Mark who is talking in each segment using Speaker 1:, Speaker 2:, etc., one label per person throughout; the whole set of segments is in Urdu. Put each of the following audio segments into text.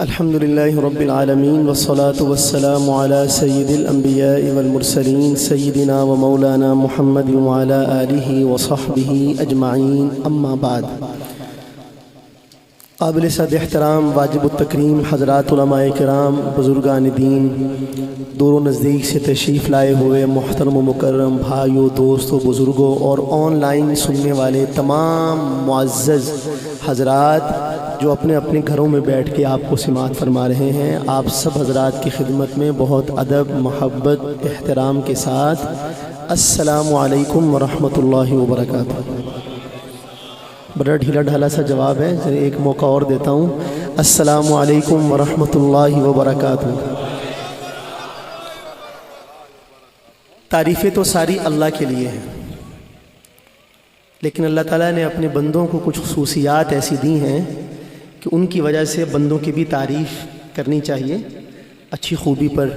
Speaker 1: الحمد للہ رب العالمین والصلاة والسلام علی سید الانبیاء والمرسلین سیدنا و مولانا محمد وعلی آلہ وصحبہ اجمعین، اما بعد۔ قابل صد احترام واجب التکریم حضرات علماء کرام، بزرگان دین، دور و نزدیک سے تشریف لائے ہوئے محترم و مکرم بھائیوں، دوستوں، بزرگوں اور آن لائن سننے والے تمام معزز حضرات جو اپنے اپنے گھروں میں بیٹھ کے آپ کو سماعت فرما رہے ہیں، آپ سب حضرات کی خدمت میں بہت ادب، محبت، احترام کے ساتھ السلام علیکم ورحمۃ اللہ وبرکاتہ۔ بڑا ڈھیلا ڈھالا سا جواب ہے، ایک موقع اور دیتا ہوں۔ السلام علیکم ورحمۃ اللہ وبرکاتہ۔ تعریفیں تو ساری اللہ کے لیے ہیں، لیکن اللہ تعالیٰ نے اپنے بندوں کو کچھ خصوصیات ایسی دی ہیں کہ ان کی وجہ سے بندوں کی بھی تعریف کرنی چاہیے اچھی خوبی پر۔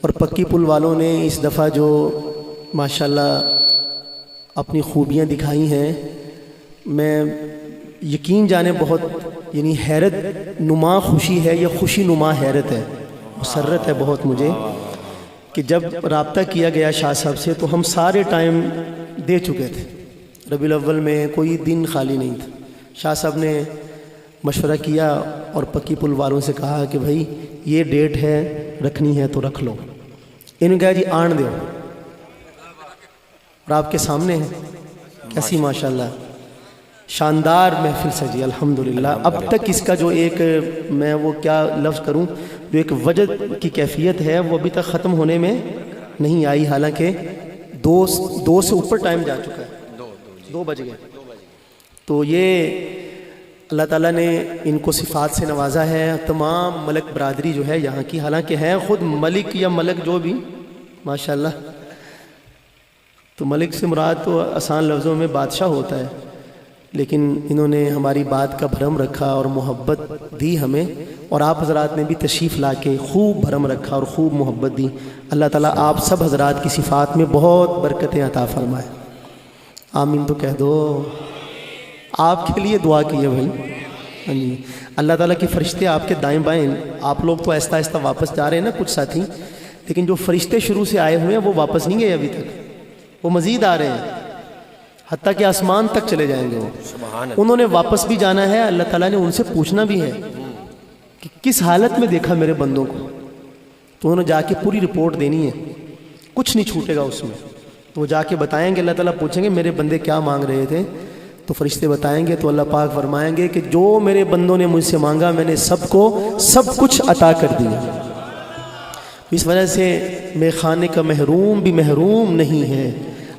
Speaker 1: اور پکی پل والوں نے اس دفعہ جو ماشاءاللہ اپنی خوبیاں دکھائی ہیں، میں یقین جانے بہت حیرت نما خوشی ہے، یا خوشی نما حیرت ہے، مسرت ہے بہت مجھے کہ جب رابطہ کیا گیا شاہ صاحب سے تو ہم سارے ٹائم دے چکے تھے، ربیع الاول میں کوئی دن خالی نہیں تھا۔ شاہ صاحب نے مشورہ کیا اور پکی پل والوں سے کہا کہ بھائی یہ ڈیٹ ہے، رکھنی ہے تو رکھ لو۔ انہوں نے کہا جی آن دو، اور آپ کے سامنے ہے کیسی ماشاءاللہ شاندار محفل سجی الحمدللہ۔ اب تک اس کا جو ایک میں وہ کیا لفظ کروں، جو ایک وجد کی کیفیت ہے وہ ابھی تک ختم ہونے میں نہیں آئی، حالانکہ دو سے اوپر ٹائم جا چکا ہے، 2 بج گئے۔ تو یہ اللہ تعالیٰ نے ان کو صفات سے نوازا ہے، تمام ملک برادری جو ہے یہاں کی، حالانکہ ہیں خود ملک یا ملک جو بھی ماشاءاللہ، تو ملک سے مراد تو آسان لفظوں میں بادشاہ ہوتا ہے، لیکن انہوں نے ہماری بات کا بھرم رکھا اور محبت دی ہمیں، اور آپ حضرات نے بھی تشریف لا کے خوب بھرم رکھا اور خوب محبت دی۔ اللہ تعالیٰ آپ سب حضرات کی صفات میں بہت برکتیں عطا فرمائے، آمین تو کہہ دو۔ آپ کے لیے دعا کیے بھائی، اللہ تعالیٰ کے فرشتے آپ کے دائیں بائیں، آپ لوگ تو آہستہ آہستہ واپس جا رہے ہیں نا کچھ ساتھی، لیکن جو فرشتے شروع سے آئے ہوئے ہیں وہ واپس نہیں گئے ابھی تک، وہ مزید آ رہے ہیں، حتیٰ کہ آسمان تک چلے جائیں گے وہ، انہوں نے واپس بھی جانا ہے۔ اللہ تعالیٰ نے ان سے پوچھنا بھی ہے کہ کس حالت میں دیکھا میرے بندوں کو، تو انہوں نے جا کے پوری رپورٹ دینی ہے، کچھ نہیں چھوٹے گا اس میں، تو وہ جا کے بتائیں گے، اللہ تعالیٰ پوچھیں گے میرے بندے کیا مانگ رہے تھے، تو فرشتے بتائیں گے، تو اللہ پاک فرمائیں گے کہ جو میرے بندوں نے مجھ سے مانگا میں نے سب کو سب کچھ عطا کر دیا۔ اس وجہ سے میرے خانے کا محروم بھی محروم نہیں ہے۔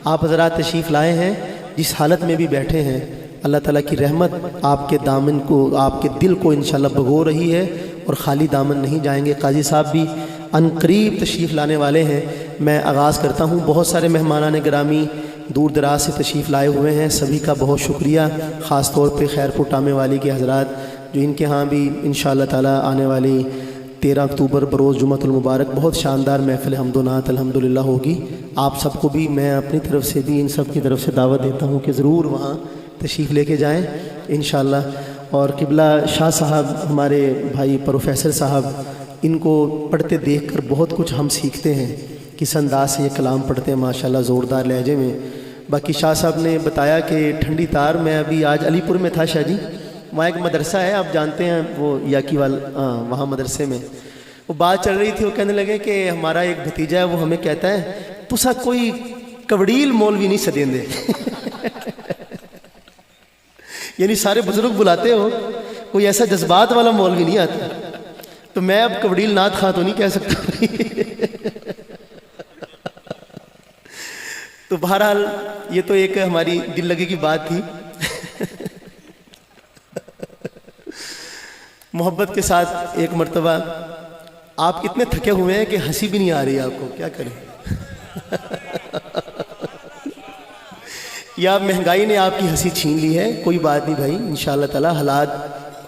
Speaker 1: آپ حضرات تشریف لائے ہیں، جس حالت میں بھی بیٹھے ہیں، اللہ تعالیٰ کی رحمت آپ کے دامن کو، آپ کے دل کو انشاءاللہ بھگو رہی ہے، اور خالی دامن نہیں جائیں گے۔ قاضی صاحب بھی ان قریب تشریف لانے والے ہیں۔ میں آغاز کرتا ہوں، بہت سارے مہمانان گرامی دور دراز سے تشریف لائے ہوئے ہیں، سبھی کا بہت شکریہ، خاص طور پہ خیرپور ٹامے والی کے حضرات جو ان کے ہاں بھی انشاءاللہ تعالیٰ آنے والی 13 اکتوبر بروز جمعۃ المبارک بہت شاندار محفل حمد و نعت الحمدللہ ہوگی۔ آپ سب کو بھی میں اپنی طرف سے بھی ان سب کی طرف سے دعوت دیتا ہوں کہ ضرور وہاں تشریف لے کے جائیں انشاءاللہ۔ اور قبلہ شاہ صاحب ہمارے بھائی پروفیسر صاحب، ان کو پڑھتے دیکھ کر بہت کچھ ہم سیکھتے ہیں، کس انداز سے یہ کلام پڑھتے ہیں ماشاءاللہ زوردار لہجے میں۔ باقی شاہ صاحب نے بتایا کہ ٹھنڈی تار میں ابھی آج علی پور میں تھا شاہ جی، وہاں ایک مدرسہ ہے آپ جانتے ہیں وہ یاکی وہاں مدرسے میں وہ بات چل رہی تھی، وہ کہنے لگے کہ ہمارا ایک بھتیجا ہے وہ ہمیں کہتا ہے تسا کوئی کوڑیل مولوی نہیں سدیں دے یعنی سارے بزرگ بلاتے ہو، کوئی ایسا جذبات والا مولوی نہیں آتا، تو میں اب کوڑیل نعت خواں تو نہیں کہہ سکتا تو بہرحال یہ تو ایک ہماری دل لگی کی بات تھی۔ محبت کے ساتھ ایک مرتبہ، آپ اتنے تھکے ہوئے ہیں کہ ہنسی بھی نہیں آ رہی ہے آپ کو، کیا کریں یا مہنگائی نے آپ کی ہنسی چھین لی ہے، کوئی بات نہیں بھائی، انشاءاللہ تعالی حالات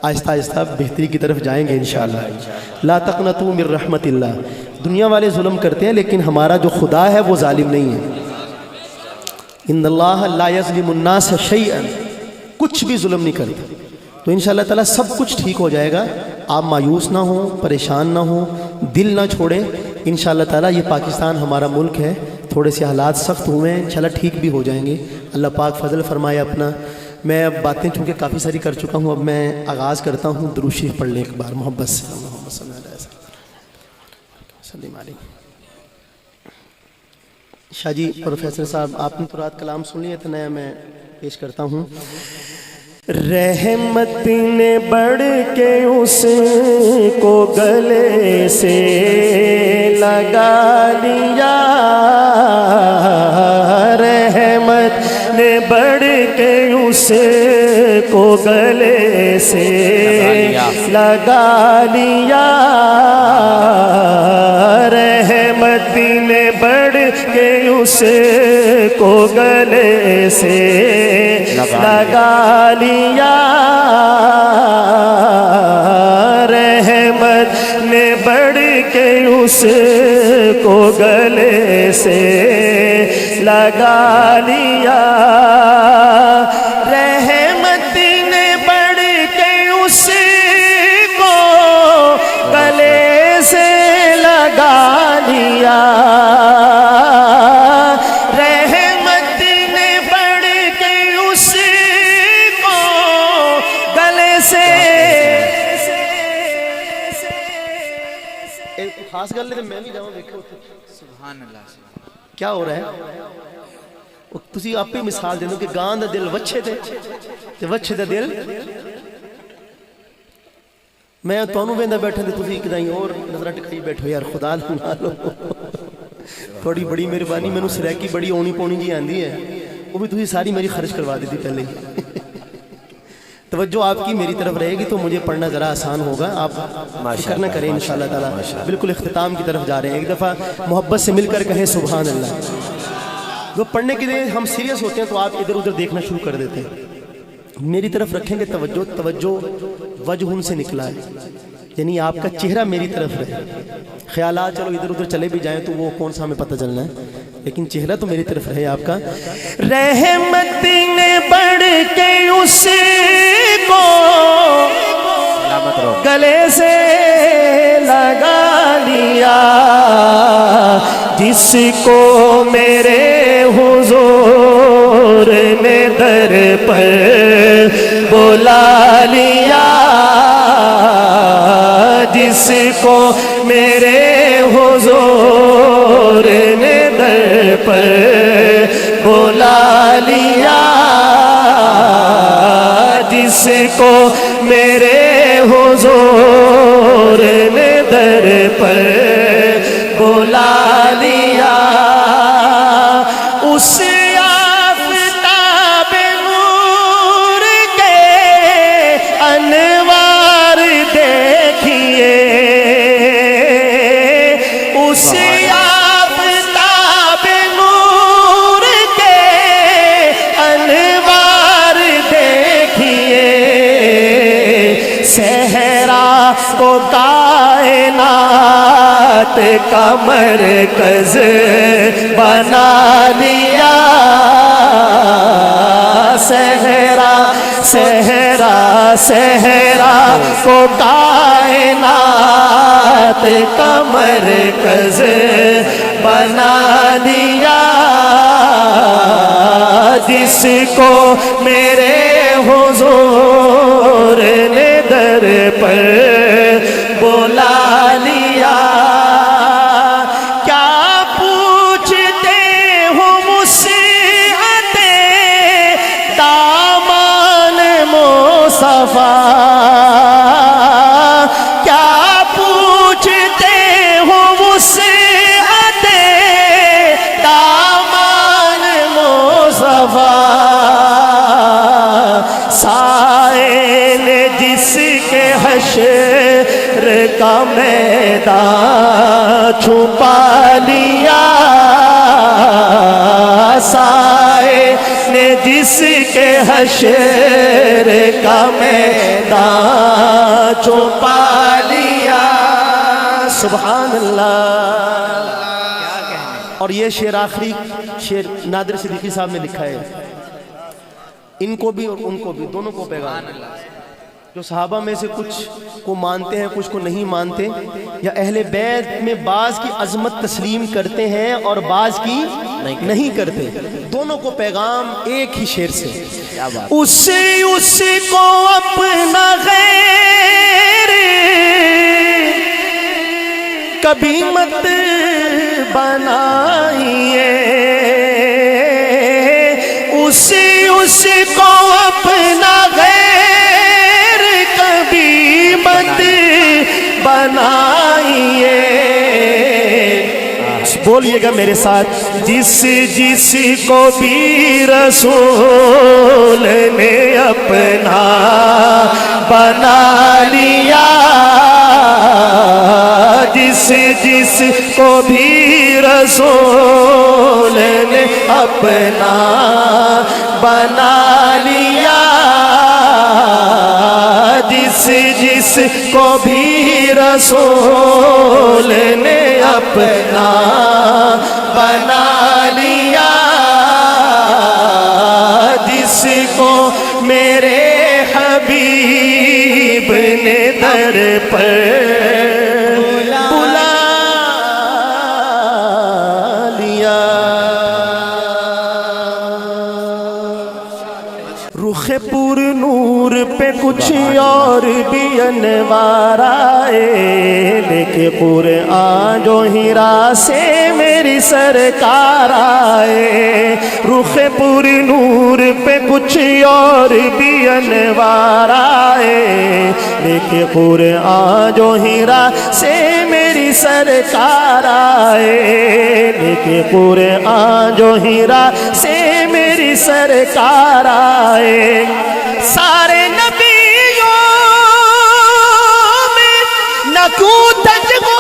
Speaker 1: آہستہ آہستہ بہتری کی طرف جائیں گے انشاءاللہ۔ لا تقنطوا من رحمت اللہ۔ دنیا والے ظلم کرتے ہیں لیکن ہمارا جو خدا ہے وہ ظالم نہیں ہے۔ ان اللہ لا یظلم الناس شیئا، کچھ بھی ظلم نہیں کرتا، تو انشاءاللہ تعالیٰ سب کچھ ٹھیک ہو جائے گا. آپ مایوس نہ ہوں، پریشان نہ ہوں، دل نہ چھوڑیں. انشاءاللہ تعالیٰ یہ پاکستان ہمارا ملک ہے، تھوڑے سے حالات سخت ہوئے ہیں، انشاءاللہ ٹھیک بھی ہو جائیں گے. اللہ پاک فضل فرمائے اپنا. میں اب باتیں چونکہ کافی ساری کر چکا ہوں، اب میں آغاز کرتا ہوں. درود شریف پڑھ لیں ایک بار محبت سے. محمد صلی اللہ علیہ وسلم. شاہ جی پروفیسر صاحب، آپ نے تو رات کلام سن لیا تھا، نیا میں پیش کرتا ہوں. رحمت نے بڑھ کے اس کو گلے سے لگا لیا، رحمت نے بڑھ کے اس کو گلے سے لگا لیا، رحمت نے بڑھ کے اس کو گلے سے لگا لیا، رحمت نے بڑھ کے اس کو گلے سے لگا لیا، رحمت نے بڑھ کے اس کو گلے سے لگا لیا، رحمت نے بڑھ کے اس کو گلے سے. ایک خاص گل ہے میں بھی جاؤں دیکھو. سبحان اللہ. کیا ہو رہا ہے؟ تسی آپ ہی مثال دے دو کہ گاں دا دل وچھے تے وچھے دا دل. میں تانوں ویندا بیٹھا تے تسی کدائیں اور نظر ٹکائی بیٹھو. یار خدا نہ لو تھوڑی بڑی مہربانی. مینوں سریکی بڑی اونی پونی جی آندی ہے، وہ بھی تسی ساری میری خرچ کروا دی تھی پہلے ہی. توجہ آپ کی میری طرف رہے گی تو مجھے پڑھنا ذرا آسان ہوگا. آپ فکر نہ کریں انشاءاللہ تعالیٰ. بالکل اختتام کی طرف جا رہے ہیں. ایک دفعہ محبت سے مل کر کہیں سبحان اللہ. جو پڑھنے کے لیے ہم سیریس ہوتے ہیں تو آپ ادھر ادھر دیکھنا شروع کر دیتے ہیں. میری طرف رکھیں گے توجہ. توجہ وجہ سے نکلا ہے، یعنی آپ کا چہرہ میری طرف رہے. خیالات چلو ادھر ادھر چلے بھی جائیں تو وہ کون سا ہمیں پتہ چلنا ہے، لیکن چہرہ تو میری طرف رہے آپ کا. رحمت نے بڑھ کے اس کو گلے سے لگا لیا، جس کو میرے حضور نے در پر بلا لیا، جس کو میرے حضور نے در پر بلا لیا، جس کو میرے حضور نے در پر بلا لیا، اس آفتاب نور کے انوار دیکھیے، اس آفتاب نور کے انوار دیکھیے، صحرا کو کائنات کا مرکز بنا لیا، صحرا صحرا صحرا کو کائنات کا مرکز بنا لیا، جس کو میرے حضور نے در پر بلا لیا. کیا پوچھتے ہو مجھ سے دامان مصطفیٰ، کیا پوچھتے ہو مجھ سے دامان مصطفیٰ، سائل جس کے حشر کا میدان چھپا لیا، سائل نے جس کے حشر کا میدان چھپا لیا. سبحان اللہ. اور یہ شعر آخری شعر نادر صدیقی صاحب نے لکھا ہے. ان کو بھی اور ان کو بھی دونوں کو پیغام. جو صحابہ میں سے کچھ کو مانتے ہیں کچھ کو نہیں مانتے، یا اہل بیت میں بعض کی عظمت تسلیم کرتے ہیں اور بعض کی نہیں کرتے، دونوں کو پیغام ایک ہی شعر سے، اس کو اپنا غیر کبھی مت بنائیے، اس کو اپنا غیر کبھی مت بنائیے۔ بولیے گا میرے ساتھ، جس کو بھی رسول نے اپنا بنا لیا، جس کو بھی رسول نے اپنا بنا لیا، جس کو بھی رسول نے اپنا بنا لیا، جس کو میرے حبیب نے در پر بلا لیا۔ رخ پر نور پہ کچھ اور بھی انوار آئے، لیکن قرآن جو ہیرا سے میری سرکار آئے۔ رخ پر نور پہ کچھ اور بھی انوار آئے، لیکن قرآن جو ہیرا سے میری سرکار آئے، لیکن قرآن جو ہیرا سے میری سرکار آئے۔ سارے نبیوں میں نہ کیوں تجھو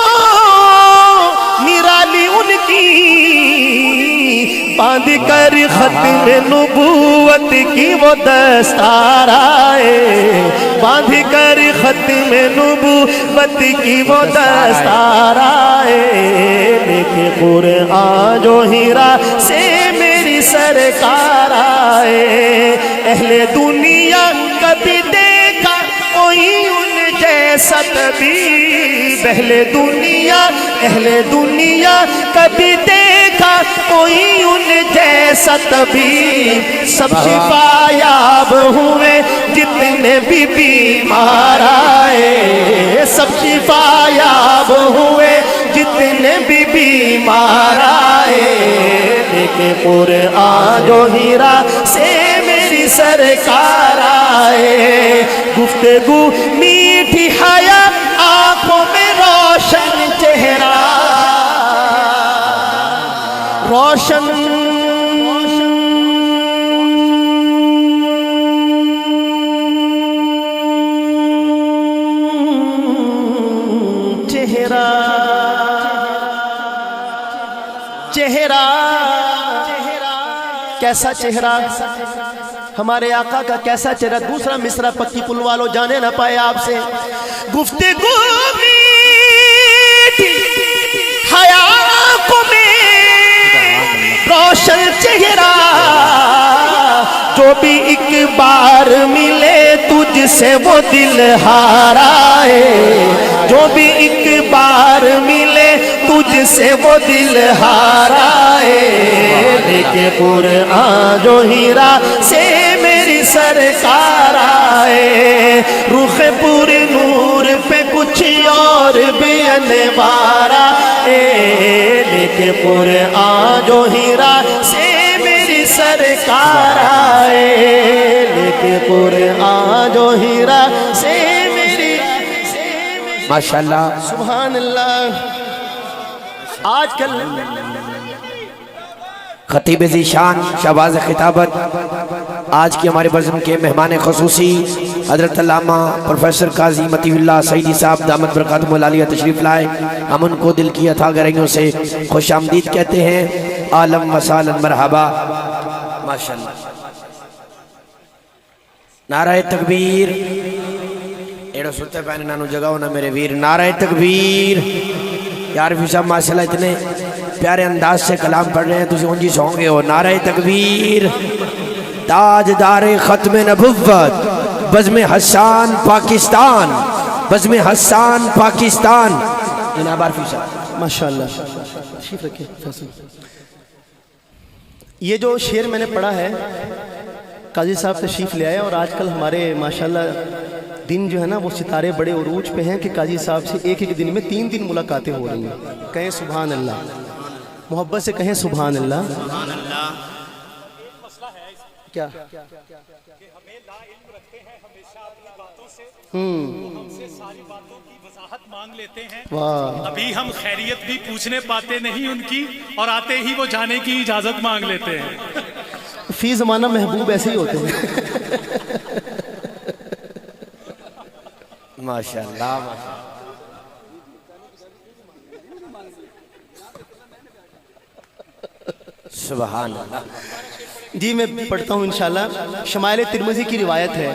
Speaker 1: نرالی ان کی، باندھ کر ختم نبوت کی وہ دستار آئے، باندھ کر ختم نبوت کی وہ دستار آئے، لیکن قرآن جو ہیرا سے میری سرکار آئے۔ اہل دنیا کبھی دیکھا کوئی ان جیسا طبیب، اہل دنیا کبھی دیکھا کوئی ان جیسا طبیب، سب شفا یاب ہوئے جتنے بھی بیمار آئے، سب شفا یاب ہوئے جتنے بھی بیمار آئے، لیکن قرآن جو ہیرا سے میری سرکار آئے۔ گفتگو میٹھی حیا آنکھوں میں روشن چہرہ، روشن چہرہ، کیسا چہرہ ہمارے آقا کا، کیسا چہرہ۔ دوسرا مصرع پکی پل والوں جانے نہ پائے آپ سے، گفتگو میٹھی حیا آنکھوں میں روشن چہرہ، جو بھی ایک بار ملے تجھ سے وہ دل ہار آئے، جو بھی ایک بار ملے تجھ سے وہ دل ہار آئے، لیکن قرآن جو ہیرا سے میری سرکار آئے۔ رخ پر نور پہ کچھ اور بھی انوار آئے، لیکن قرآن جو ہیرا سے میری سرکار آئے، لیکن قرآن جو ہیرا سے میری
Speaker 2: ماشاءاللہ
Speaker 1: سبحان اللہ۔ آج کل
Speaker 2: خطیب ذیشان شہباز خطابت آج کی ہمارے بزم کے مہمان خصوصی حضرت علامہ پروفیسر قاضی مطیع اللہ سعیدی صاحب دامت برکاتہم العالیہ تشریف لائے۔ ہم ان کو دل کی عطا گرہیوں سے خوش آمدید کہتے ہیں، عالم و سالن مرحبا۔ ماشاءاللہ، نعرہ تکبیر، ایڑو ستے پہنے نانو جگاؤ نا میرے ویر، نعرہ تکبیر۔ یار فی صاحب ماشاءاللہ اتنے پیارے انداز سے کلام پڑھ رہے ہیں، تُسی اونجی سونگے ہو، نعرہ تکبیر۔ تاجدار ختم نبوت بزم حسان پاکستان، بزم حسان پاکستان، جناب عارفی صاحب
Speaker 1: ماشاءاللہ تشریف رکھیں فیصل۔ یہ جو شعر میں نے پڑھا ہے قاضی صاحب تشریف لے آئے، اور آج کل ہمارے ماشاءاللہ دن جو ہے نا وہ ستارے بڑے عروج پہ ہیں کہ قاضی صاحب سے ایک ایک دن میں 3 ملاقاتیں ہو رہی ہیں۔ کہیں سبحان اللہ، محبت سے کہیں سبحان اللہ۔ کیا
Speaker 3: مانگ لیتے ہیں،
Speaker 1: واہ،
Speaker 3: ابھی ہم خیریت بھی پوچھنے پاتے نہیں ان کی، اور آتے ہی وہ جانے کی اجازت مانگ لیتے ہیں۔
Speaker 1: فی زمانہ محبوب ایسے ہی ہوتے ہیں۔
Speaker 2: ماشاءاللہ سبحان اللہ۔
Speaker 1: جی میں پڑھتا ہوں انشاءاللہ۔ شمائل ترمذی کی روایت ہے،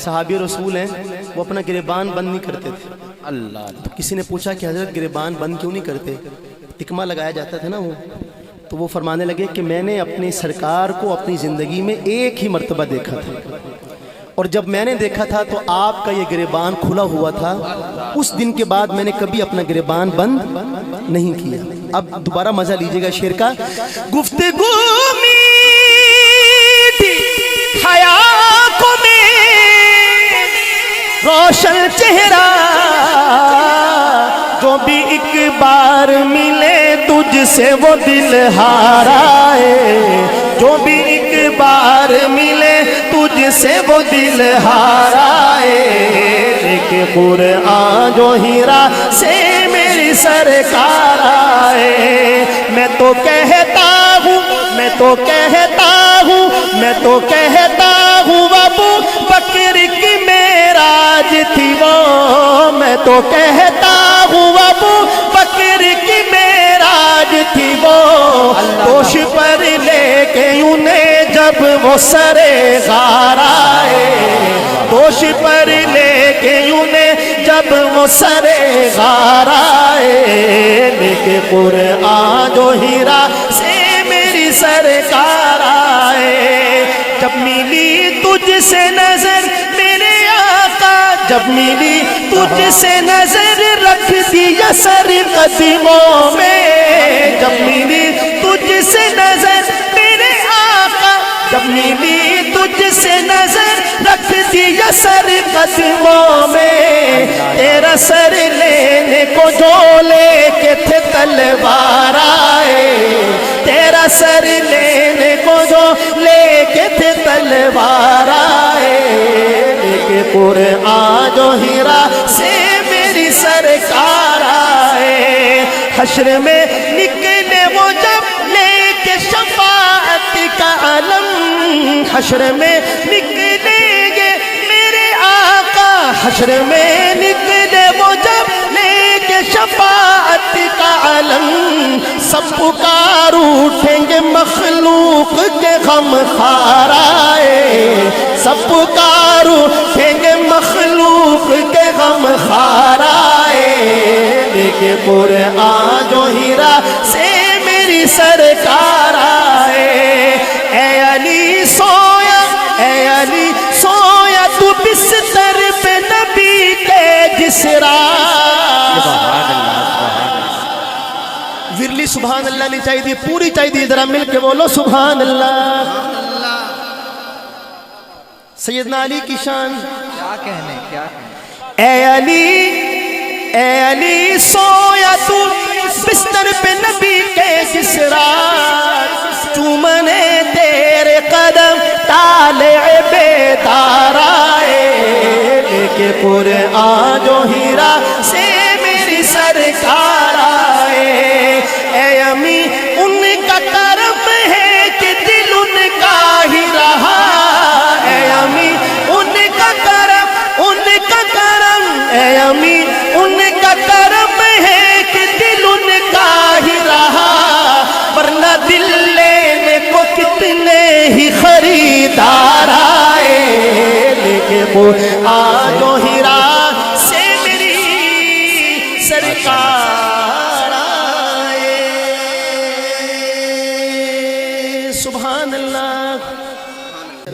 Speaker 1: صحابی رسول ہیں، وہ اپنا گریبان بند نہیں کرتے تھے۔
Speaker 2: اللہ
Speaker 1: کسی نے پوچھا کہ حضرت گریبان بند کیوں نہیں کرتے؟ تکمہ لگایا جاتا تھا نا وہ، تو وہ فرمانے لگے کہ میں نے اپنے سرکار کو اپنی زندگی میں ایک ہی مرتبہ دیکھا تھا، اور جب میں نے دیکھا تھا تو آپ کا یہ گریبان کھلا ہوا تھا، اس دن کے بعد میں نے کبھی اپنا گریبان بند نہیں کیا۔ اب دوبارہ مزہ لیجئے گا شعر کا۔ گفتگو میٹھی حیا کو میں روشن چہرہ، جو بھی ایک بار ملے تجھ سے وہ دل ہارا ہے، جو بھی ایک بار ملے تجھ سے وہ دل ہارا ہے، لیکن قرآن جو ہیرا سے میری سرکار آئے۔ میں تو کہتا ہوں، میں تو کہتا ہوں، میں تو کہتا ہوں ابو بکر کی معراج تھی وہ، میں تو کہتا ہوں ابو بکر کی معراج تھی وہ، دوش پر لے کے انہیں جب وہ سرے غار آئے، دوش پر لے کے انہیں جب وہ سرے غار آئے، لیکن قرآن جو ہیرا سے میری سرکار آئے۔ جب ملی تجھ سے نظر میرے آقا، جب ملی تجھ سے نظر رکھ دیا سر قدموں میں، جب ملی تجھ سے نظر میرے آقا، جب ملی تجھ سے نظر رکھ دیا سر قدموں میں، تیرا سر لینے کو جو لے کے تھے تلوار آئے، تیرا سر لینے کو جو لے کے تھے تلوار آئے، لیکن قرآن جو ہیرا سے میری سرکار آئے۔ حشر میں نکلے وہ جب لے کے شفاعت کا علم، حشر میں نکلیں گے میرے آقا، حشر میں نکلے وہ جب لے کے شفاعت کا علم، سب پکار اٹھیں گے مخلوق کے غم خار آئے، سب پکار اٹھیں گے مخلوق کے غم خار آئے، لیکن قرآن جو ہیرا سے میری سرکار آئے۔ اے علی سویا، اے علی سویا تو بستر پہ نبی کے جس رات، ورلی سبحان اللہ نہیں چاہیے دی، پوری چاہیے دی، ذرا مل کے بولو سبحان اللہ۔ سیدنا علی کی شان
Speaker 4: کیا کہنے، کیا کہنے۔
Speaker 1: اے علی، اے علی سویا تو بستر پہ نبی کے جس رات، چومنے تیرے قدم طالع بیدار آئے، لیکن قرآن جو ہیرا سے میری سرکار آئے۔ اے امی ان کا کرم ہے کہ دل ان کا ہی رہا، اے امی ان کا کرم، ان کا کرم، اے امی ان کا کرم ہے کہ دل ان کا ہی رہا، ورنہ دل لینے کو کتنے ہی خریدار آئے، لیکن قرآن جو ہیرا سے میری سرکار آئے۔ سبحان اللہ۔